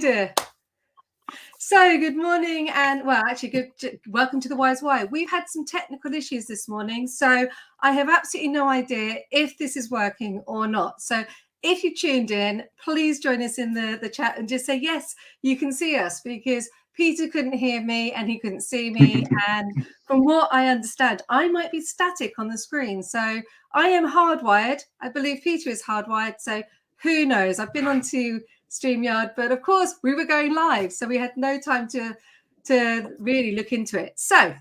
Dear. So good morning and welcome to the Wise Why. We've had some technical issues this morning, so I have absolutely no idea if this is working or not. So if you tuned in, please join us in the chat and just say, yes, you can see us, because Peter couldn't hear me and he couldn't see me. And from what I understand, I might be static on the screen. So I am hardwired. I believe Peter is hardwired. So who knows? I've been on to StreamYard, but of course we were going live, so we had no time to really look into it. So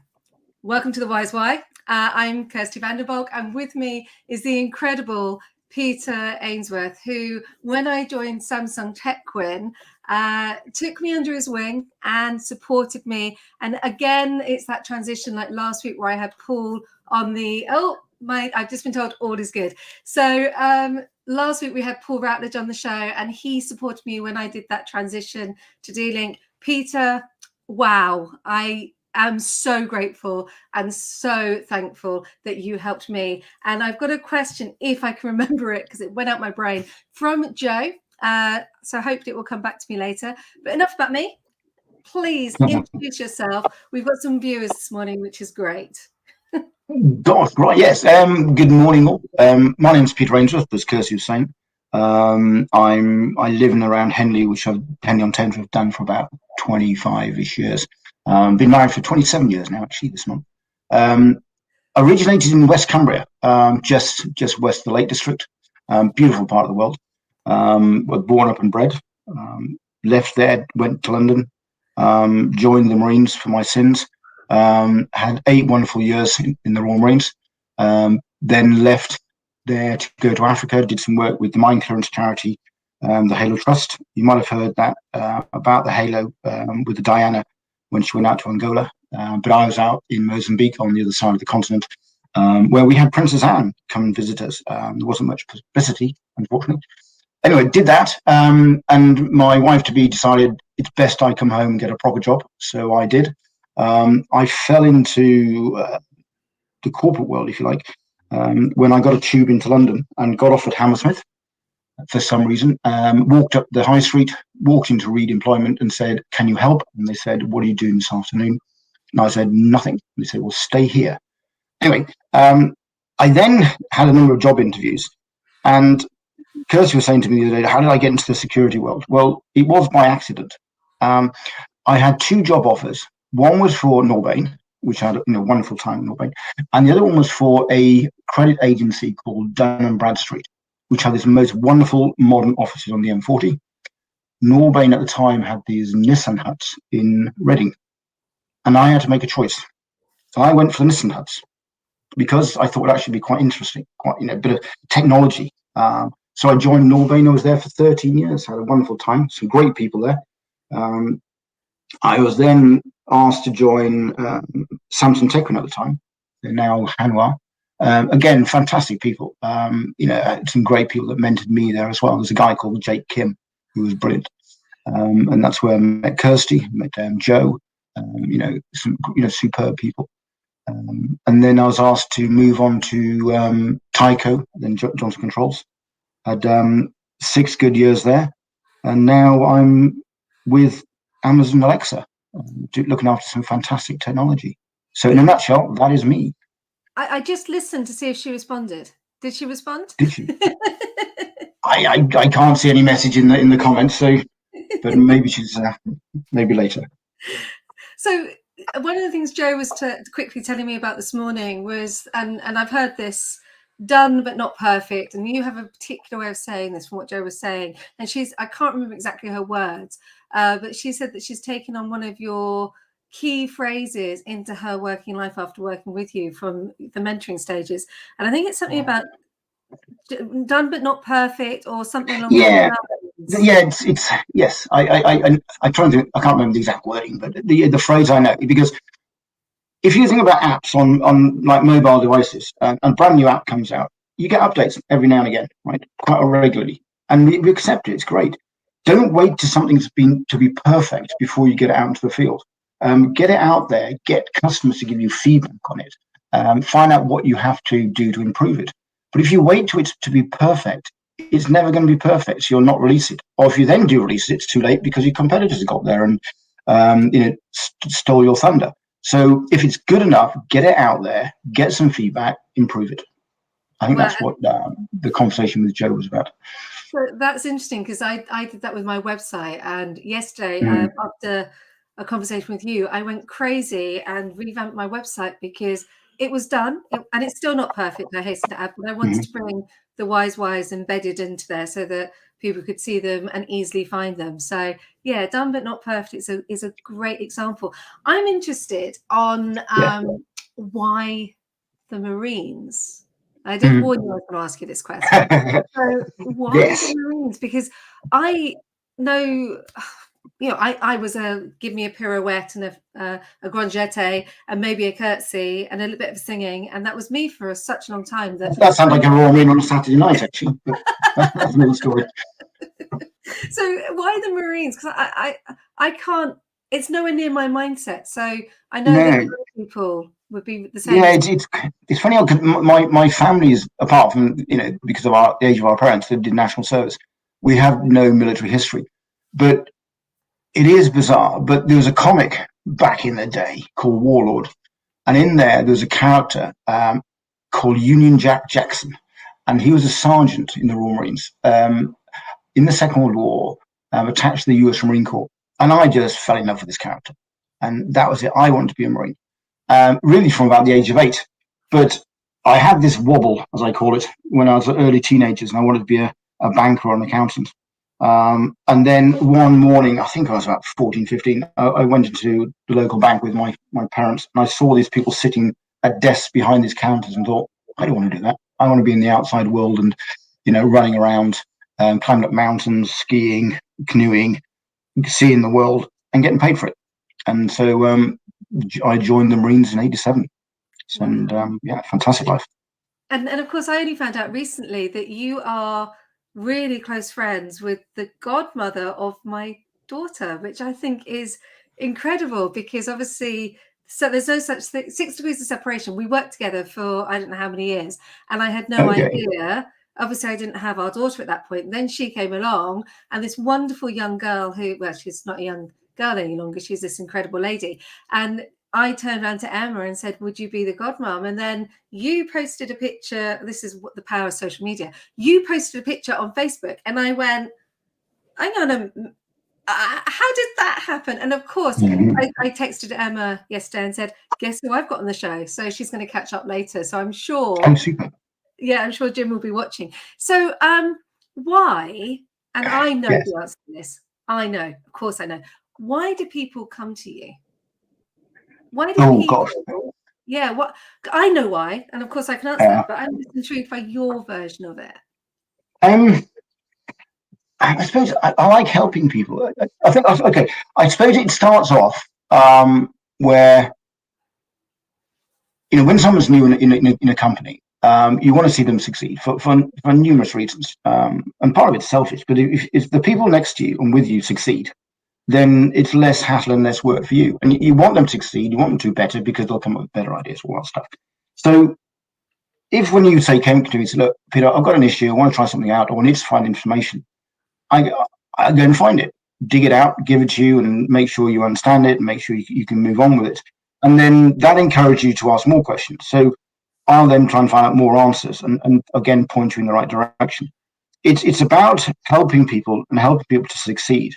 welcome to the Wise Why. I'm Kirsty Vanderbolk, and with me is the incredible Peter Ainsworth, who, when I joined Samsung Techwin, took me under his wing and supported me. And again, it's that transition like last week where I had Paul on the, I've just been told all is good. So last week we had Paul Routledge on the show, and he supported me when I did that transition to D-Link. Peter, wow, I am so grateful and so thankful that you helped me. And I've got a question, if I can remember it, because it went out my brain, from Joe. So hopefully it will come back to me later. But enough about me. Please introduce yourself. We've got some viewers this morning, which is great. Gosh, right, yes. Good morning, all. My name's Peter Ainsworth, as Kirsty was saying. I live in around Henley, which Henley on Thames I've done for about 25-ish years. Been married for 27 years now, actually, this month. Originated in West Cumbria, just west of the Lake District. Beautiful part of the world. Was born up and bred. Left there, went to London, joined the Marines for my sins. Had 8 wonderful years in the Royal Marines, then left there to go to Africa, did some work with the mine clearance charity, the Halo Trust. You might have heard that about the Halo with the Diana when she went out to Angola, but I was out in Mozambique on the other side of the continent, where we had Princess Anne come and visit us. There wasn't much publicity, unfortunately. Anyway, did that, and my wife-to-be decided it's best I come home and get a proper job, so I did. I fell into the corporate world, if you like, when I got a tube into London and got off at Hammersmith for some reason. Walked up the high street, walked into Reed Employment and said, "Can you help?" And they said, "What are you doing this afternoon?" And I said, "Nothing." And they said, "Well, stay here." Anyway, I then had a number of job interviews, and Kirsty was saying to me the other day, "How did I get into the security world?" Well, it was by accident. I had 2 job offers. One was for Norbain, which I had a wonderful time in Norbain, and the other one was for a credit agency called Dun & Bradstreet, which had this most wonderful modern offices on the M40. Norbain at the time had these Nissan huts in Reading, and I had to make a choice. So I went for the Nissan huts because I thought it would actually be quite interesting, quite a bit of technology. So I joined Norbain. I was there for 13 years, had a wonderful time, some great people there. I was then asked to join Samsung Techwin at the time. They're now Hanwha. Again, fantastic people. Some great people that mentored me there as well. There's a guy called Jake Kim who was brilliant, and that's where I met Kirsty, met Joe. Some superb people. And then I was asked to move on to Tyco, then Johnson Controls. Had 6 good years there, and now I'm with Amazon Alexa, looking after some fantastic technology. So in a nutshell, that is me. I just listened to see if she responded. Did she respond? Did she? I can't see any message in the comments, so but maybe she's maybe later. So one of the things Joe was quickly telling me about this morning was, and I've heard this, done but not perfect, and you have a particular way of saying this from what Joe was saying, and I can't remember exactly her words, but she said that she's taken on one of your key phrases into her working life after working with you from the mentoring stages, and I think it's something about done but not perfect, or something along those lines. Yeah, it's yes. I try to. I can't remember the exact wording, but the phrase I know, because if you think about apps on like mobile devices, and a brand new app comes out, you get updates every now and again, right? Quite regularly, and we accept it. It's great. Don't wait to something's been to be perfect before you get it out into the field. Get it out there. Get customers to give you feedback on it. Find out what you have to do to improve it. But if you wait to it to be perfect, it's never going to be perfect. So you'll not release it. Or if you then do release it, it's too late because your competitors have got there and stole your thunder. So if it's good enough, get it out there, get some feedback, improve it. I think that's what the conversation with Joe was about. So that's interesting because I did that with my website, and yesterday after a conversation with you, I went crazy and revamped my website because it was done and it's still not perfect. I hasten to add, but I wanted to bring the wise embedded into there so that people could see them and easily find them. So yeah, done but not perfect is a great example. I'm interested on why the Marines. I did warn you I was going to ask you this question. So why the Marines? Because I know, I was give me a pirouette and a grand jeté and maybe a curtsy and a little bit of singing, and that was me for such a long time. That sounds like a Royal Marine on a Saturday night, actually. That's another story. So why the Marines? Because I can't. It's nowhere near my mindset. So I know that people would be the same. Yeah, it's funny because my family is, apart from because of the age of our parents that did national service, we have no military history. But it is bizarre. But there was a comic back in the day called Warlord, and in there was a character called Union Jack Jackson, and he was a sergeant in the Royal Marines in the Second World War, attached to the U.S. Marine Corps, and I just fell in love with this character, and that was it. I wanted to be a Marine. Really from about the age of 8. But I had this wobble, as I call it, when I was early teenagers, and I wanted to be a banker or an accountant. And then one morning, I think I was about 14, 15, I went into the local bank with my parents, and I saw these people sitting at desks behind these counters and thought, I don't want to do that. I want to be in the outside world and, running around, climbing up mountains, skiing, canoeing, seeing the world and getting paid for it. And so I joined the Marines in '87. And fantastic life. And of course, I only found out recently that you are really close friends with the godmother of my daughter, which I think is incredible because obviously, so there's no such thing, 6 degrees of separation. We worked together for I don't know how many years, and I had no idea. Obviously, I didn't have our daughter at that point. Then she came along, and this wonderful young girl who, well, she's not a young girl any longer. She's this incredible lady. And I turned around to Emma and said, would you be the godmom? And then you posted a picture. This is what the power of social media. You posted a picture on Facebook, and I went, hang on, how did that happen? And of course, I texted Emma yesterday and said, guess who I've got on the show? So she's going to catch up later. So I'm sure. Oh, super. Yeah, I'm sure Jim will be watching. So why, and I know the answer to this. I know, of course I know. Why do people come to you? Why do people? Gosh. Yeah, what I know why, and of course I can answer that, but I'm just intrigued by your version of it. I suppose I like helping people. I think I suppose it starts off where when someone's new in a company, you want to see them succeed for numerous reasons, and part of it's selfish. But if the people next to you and with you succeed, then it's less hassle and less work for you. And you want them to succeed, you want them to do better because they'll come up with better ideas, all that stuff. So if when you came to me and say, look, Peter, I've got an issue, I want to try something out, or I need to find information, I go and find it, dig it out, give it to you, and make sure you understand it, and make sure you can move on with it. And then that encourages you to ask more questions. So I'll then try and find out more answers and again, point you in the right direction. It's about helping people and helping people to succeed.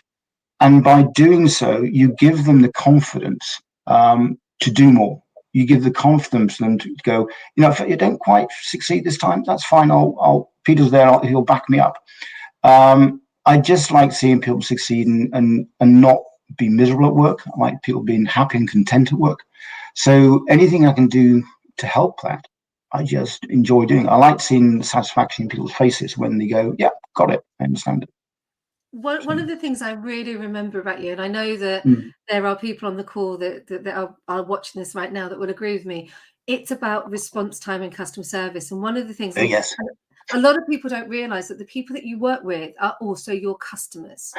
And by doing so, you give them the confidence to do more. You give the confidence to them to go, if you don't quite succeed this time, that's fine. Peter's there, he'll back me up. I just like seeing people succeed and not be miserable at work. I like people being happy and content at work. So anything I can do to help that, I just enjoy doing. I like seeing the satisfaction in people's faces when they go, yeah, got it, I understand it. One of the things I really remember about you, and I know that there are people on the call that are watching this right now that will agree with me, it's about response time and customer service. And one of the things a lot of people don't realize that the people that you work with are also your customers.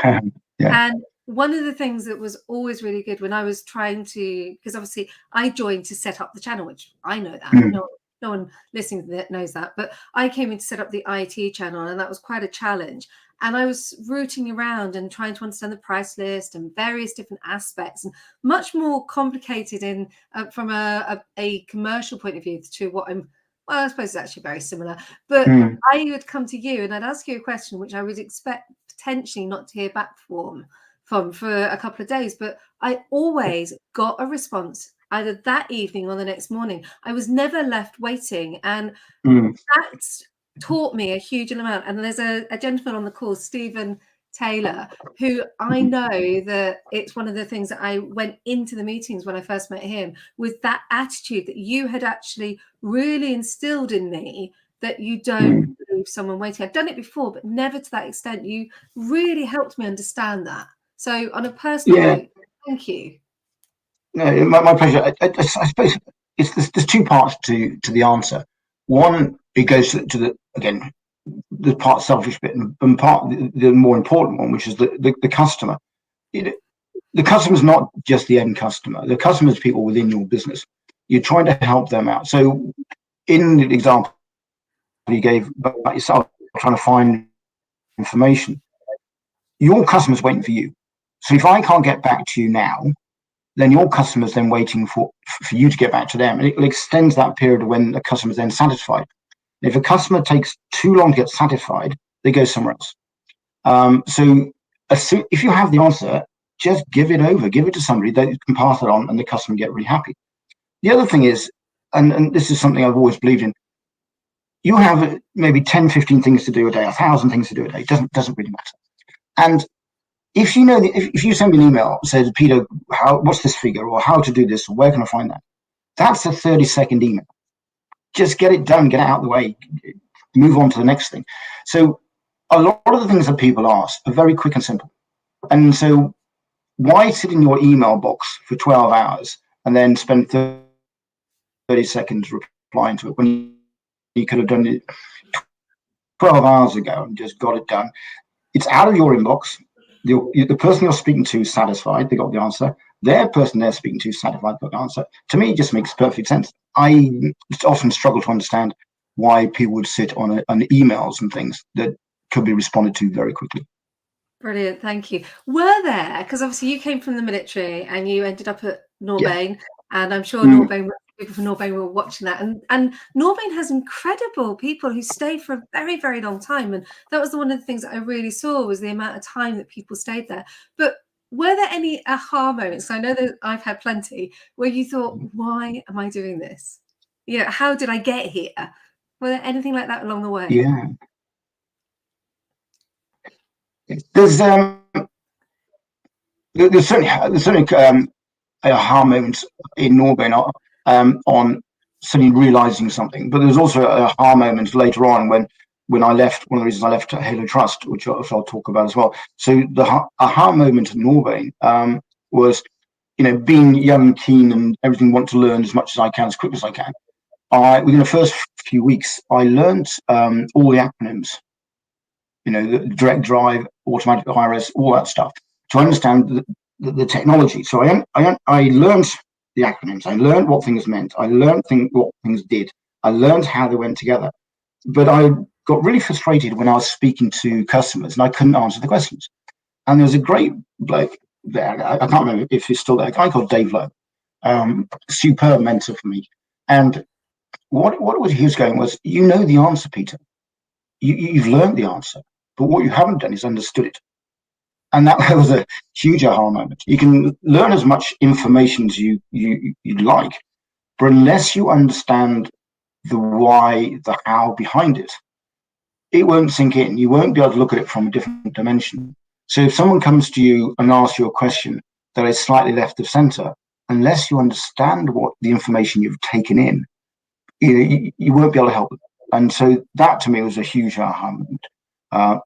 And one of the things that was always really good when I was trying to, because obviously I joined to set up the channel, which I know that. no one listening to that knows that, but I came in to set up the IT channel, and that was quite a challenge. And I was rooting around and trying to understand the price list and various different aspects, and much more complicated in from a commercial point of view to what I'm. Well, I suppose it's actually very similar. But I would come to you and I'd ask you a question which I would expect potentially not to hear back from for a couple of days, but I always got a response either that evening or the next morning. I was never left waiting, and that's taught me a huge amount. And there's a gentleman on the call, Stephen Taylor, who I know that it's one of the things that I went into the meetings when I first met him with, that attitude that you had actually really instilled in me, that you don't leave someone waiting. I've done it before, but never to that extent. You really helped me understand that. So on a personal note, thank you. No, my pleasure. I suppose there's two parts to the answer. One, it goes to the part selfish bit, and part the more important one, which is the customer. The customer is not just the end customer. The customer is people within your business. You're trying to help them out. So in the example you gave about yourself, trying to find information, your customer's waiting for you. So if I can't get back to you now, then your customer's then waiting for you to get back to them. And it extends that period when the customer's then satisfied. If a customer takes too long to get satisfied, they go somewhere else. So if you have the answer, just give it over, give it to somebody that can pass it on, and the customer get really happy. The other thing is, and this is something I've always believed in, you have maybe 10, 15 things to do a day, 1,000 things to do a day. It doesn't really matter. And if you know, if you send me an email that says, Peter, what's this figure, or how to do this, or where can I find that? That's a 30-second email. Just get it done, get it out of the way, move on to the next thing. So a lot of the things that people ask are very quick and simple. And so why sit in your email box for 12 hours and then spend 30 seconds replying to it when you could have done it 12 hours ago and just got it done? It's out of your inbox. The person you're speaking to is satisfied, they got the answer. Their person they're speaking to is satisfied, got the answer. To me, it just makes perfect sense. I often struggle to understand why people would sit on emails and things that could be responded to very quickly. Brilliant, thank you. Were there, because obviously you came from the military and you ended up at Norbain, and I'm sure people from Norbain were watching that, and Norbain has incredible people who stayed for a very, very long time, and that was one of the things that I really saw, was the amount of time that people stayed there. But were there any aha moments? I know that I've had plenty where you thought, why am I doing this? Yeah, how did I get here? Were there anything like that along the way? Yeah. There's certainly aha moments in Norbain on suddenly realizing something, but there's also aha moments later on when I left. One of the reasons I left Halo Trust, which I'll talk about as well. So the aha moment in Norbain was, being young, keen, and everything, want to learn as much as I can, as quick as I can. Within the first few weeks, I learned all the acronyms. The direct drive, automatic IRS, all that stuff, to understand the technology. So I learned the acronyms. I learned what things meant. I learned what things did. I learned how they went together. But I got really frustrated when I was speaking to customers and I couldn't answer the questions. And there was a great bloke there. I can't remember if he's still there. A guy called Dave Lowe, superb mentor for me. And what he was going was, you know the answer, Peter. You've learned the answer. But what you haven't done is understood it. And that was a huge aha moment. You can learn as much information as you'd like, but unless you understand the why, the how behind it, it won't sink in. You won't be able to look at it from a different dimension. So if someone comes to you and asks you a question that is slightly left of center, unless you understand what the information you've taken in, you won't be able to help them. And so that to me was a huge aha moment.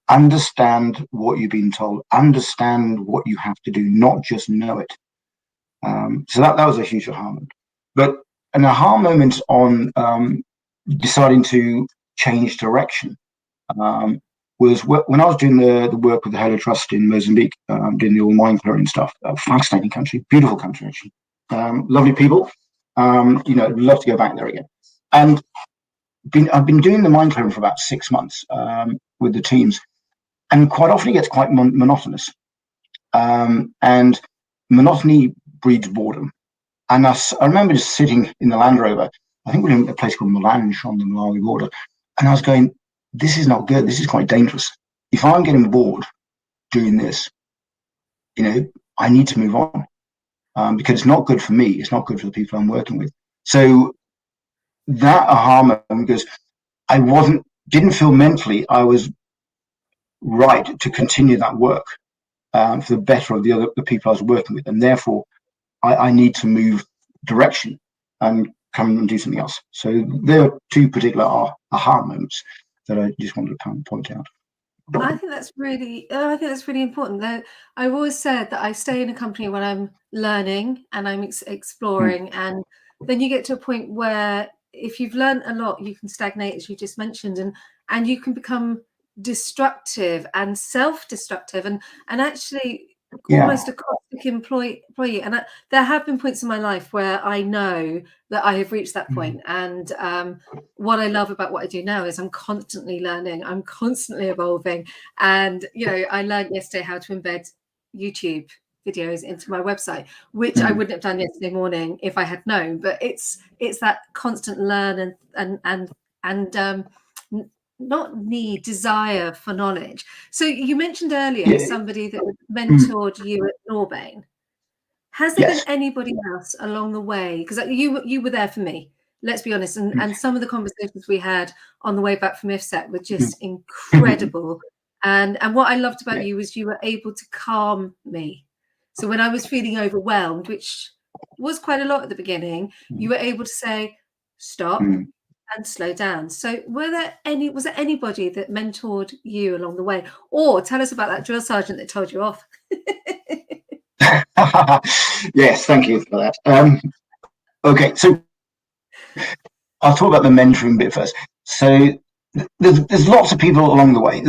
Understand what you've been told, understand what you have to do, not just know it. So that was a huge aha moment. But an aha moment on deciding to change direction was when I was doing the work with the Halo Trust in Mozambique, doing the all mine clearing stuff. Fascinating country, beautiful country actually, lovely people. Love to go back there again. And I've been doing the mind clearing for about 6 months with the teams, and quite often it gets quite monotonous. And monotony breeds boredom. And I remember just sitting in the Land Rover. I think we were in a place called Melange on the Malawi border, and I was going, "This is not good. This is quite dangerous. If I'm getting bored doing this, I need to move on because it's not good for me. It's not good for the people I'm working with." So that aha moment, because I didn't feel mentally I was right to continue that work for the better of the people I was working with, and therefore I need to move direction and come and do something else. So there are two particular aha moments that I just wanted to point out. I think that's really important. That I've always said that I stay in a company when I'm learning and I'm exploring, and then you get to a point where if you've learned a lot, you can stagnate, as you just mentioned, and you can become destructive and self-destructive, and actually almost a caustic employee. And there have been points in my life where I know that I have reached that point. And what I love about what I do now is I'm constantly learning, I'm constantly evolving. And I learned yesterday how to embed YouTube videos into my website, which I wouldn't have done yesterday morning if I had known. But it's that constant learn and not desire for knowledge. So you mentioned earlier somebody that mentored you at Norbain. Has there been anybody else along the way? Because you were there for me, let's be honest, and some of the conversations we had on the way back from IFSET were just incredible. And what I loved about you was you were able to calm me. So when I was feeling overwhelmed, which was quite a lot at the beginning, you were able to say, stop, and slow down. So was there anybody that mentored you along the way? Or tell us about that drill sergeant that told you off. Yes, thank you for that. Okay, so I'll talk about the mentoring bit first. So there's lots of people along the way.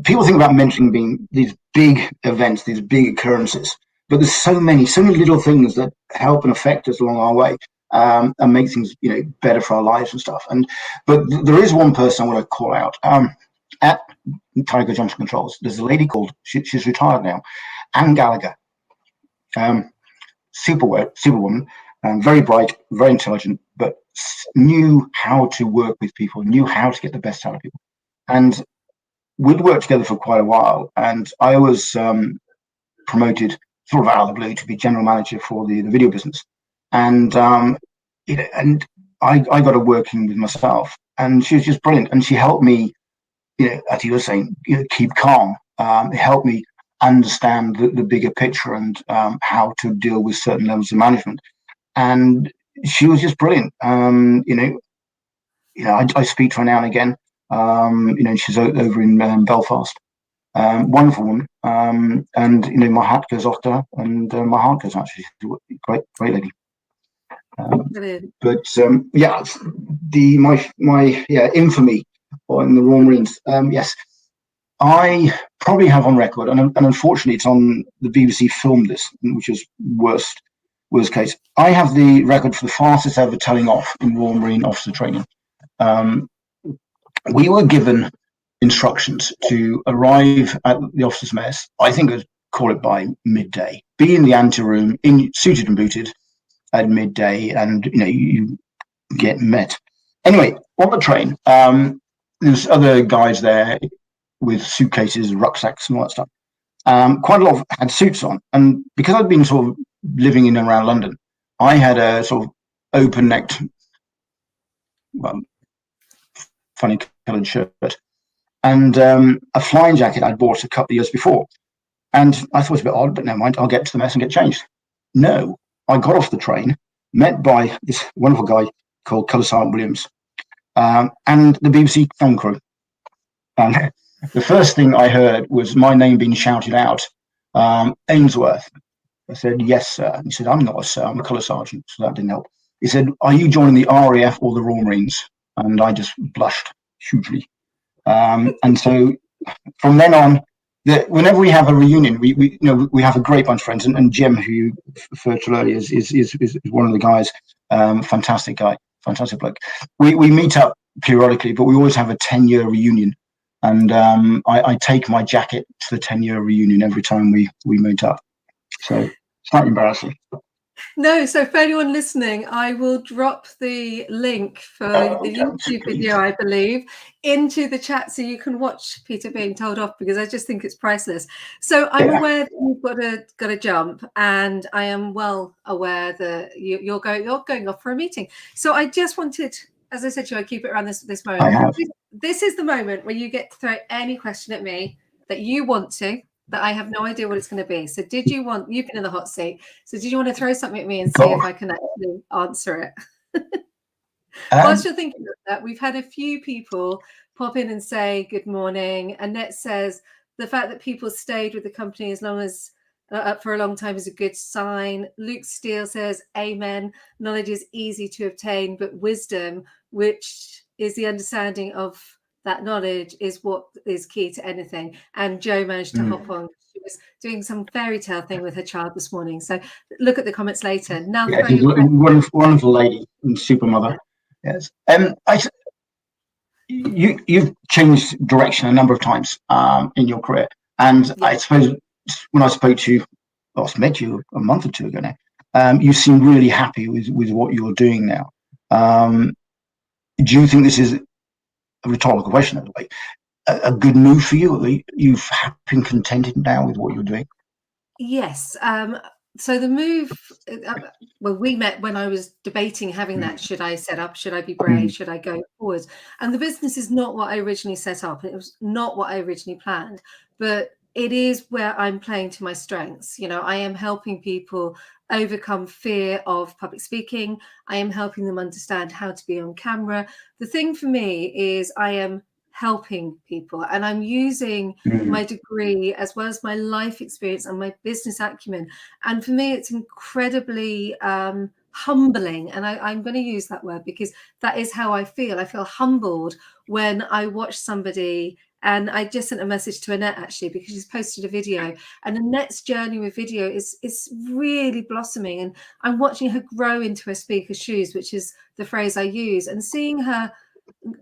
People think about mentoring being these big events, these big occurrences, but there's so many little things that help and affect us along our way. And make things, better for our lives and stuff. But there is one person I want to call out. At Tyco Junction Controls, there's a lady called, she's retired now, Anne Gallagher. Superwoman, very bright, very intelligent, but knew how to work with people, knew how to get the best out of people. And we'd worked together for quite a while. And I was promoted sort of out of the blue to be general manager for the video business. And and I got her working with myself, and she was just brilliant. And she helped me, as you were saying, keep calm. It helped me understand the bigger picture and how to deal with certain levels of management. And she was just brilliant. I speak to her now and again. She's over in Belfast. Wonderful woman. And my hat goes off to her, and my heart goes out. She's a great lady. But my infamy in the Royal Marines. Yes, I probably have on record, and unfortunately, it's on the BBC film list, which is worst case. I have the record for the fastest ever telling off in Royal Marine officer training. We were given instructions to arrive at the officers' mess. I think I'd call it by midday. Be in the ante room, suited and booted at midday, and you get met. Anyway, on the train, there's other guys there with suitcases, rucksacks, and all that stuff. Quite a lot had suits on, and because I'd been sort of living in and around London, I had a sort of open-necked, funny coloured shirt, and a flying jacket I'd bought a couple of years before. And I thought it was a bit odd, but never mind, I'll get to the mess and get changed. No, I got off the train, met by this wonderful guy called Colour Sergeant Williams, and the BBC film crew. And the first thing I heard was my name being shouted out, Ainsworth. I said, "Yes, sir." He said, "I'm not a sir, I'm a Colour Sergeant," so that didn't help. He said, "Are you joining the RAF or the Royal Marines?" And I just blushed hugely. And so from then on, whenever we have a reunion, we have a great bunch of friends, and Jim, who you referred to earlier, is one of the guys. Fantastic guy, fantastic bloke. We meet up periodically, but we always have a 10-year reunion. And I take my jacket to the 10-year reunion every time we meet up. So slightly embarrassing. No, so for anyone listening, I will drop the link for the YouTube video, I believe, into the chat so you can watch Peter being told off, because I just think it's priceless. So I'm aware that you've got to jump, and I am well aware that you're going off for a meeting. So I just wanted, as I said to you, I keep it around this moment. I have. This is the moment where you get to throw any question at me that you want to, that I have no idea what it's going to be. So you've been in the hot seat, so did you want to throw something at me and see if I can actually answer it? Whilst you're thinking of that, we've had a few people pop in and say good morning. Annette says the fact that people stayed with the company as long as for a long time is a good sign. Luke Steele says amen. Knowledge is easy to obtain, but wisdom, which is the understanding of that knowledge, is what is key to anything. And Joe managed to hop on. She was doing some fairy tale thing with her child this morning. So look at the comments later. Now, yeah, she's a wonderful lady and super mother. Yes. You've changed direction a number of times in your career, and I suppose when I spoke to you, last met you a month or two ago now, you seem really happy with what you're doing now. Do you think this is a rhetorical question, in a way, a good move for you? You've been contented now with what you're doing? Yes. So the move, well, we met when I was debating having that. Should I set up? Should I be brave? Should I go forward? And the business is not what I originally set up. It was not what I originally planned, but it is where I'm playing to my strengths. You know, I am helping people overcome fear of public speaking. I am helping them understand how to be on camera. The thing for me is I am helping people, and I'm using my degree as well as my life experience and my business acumen. And for me, it's incredibly humbling, and I'm going to use that word because that is how I feel. I feel humbled when I watch somebody. And I just sent a message to Annette, actually, because she's posted a video, and Annette's journey with video is really blossoming. And I'm watching her grow into her speaker's shoes, which is the phrase I use, and seeing her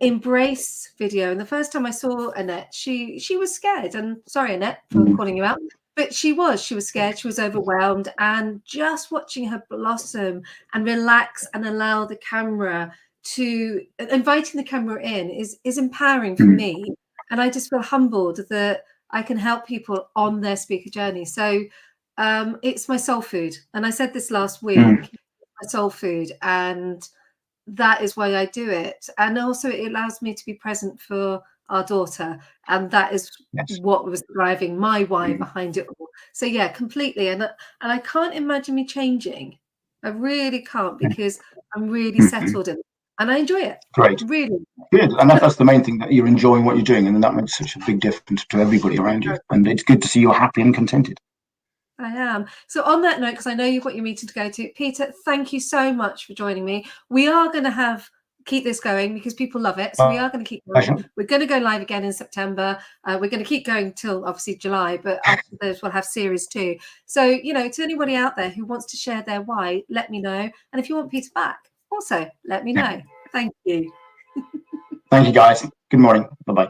embrace video. And the first time I saw Annette, she was scared. And sorry, Annette, for calling you out, but she was scared, she was overwhelmed. And just watching her blossom and relax and allow the camera to, inviting the camera in is empowering for me. And I just feel humbled that I can help people on their speaker journey. So it's my soul food. And I said this last week, my soul food. And that is why I do it. And also it allows me to be present for our daughter. And that is what was driving my why behind it all. So yeah, completely. And I can't imagine me changing. I really can't, because I'm really settled in it. And I enjoy it. Great. Really. Good. And that's the main thing, that you're enjoying what you're doing. And that makes such a big difference to everybody around you. And it's good to see you're happy and contented. I am. So on that note, because I know you've got your meeting to go to, Peter, thank you so much for joining me. We are going to keep this going because people love it. So we are going to keep going. We're going to go live again in September. We're going to keep going till obviously July, but after this we'll have series 2. So, you know, to anybody out there who wants to share their why, let me know. And if you want Peter back, also let me know. Thank you. Thank you, guys. Good morning. Bye-bye.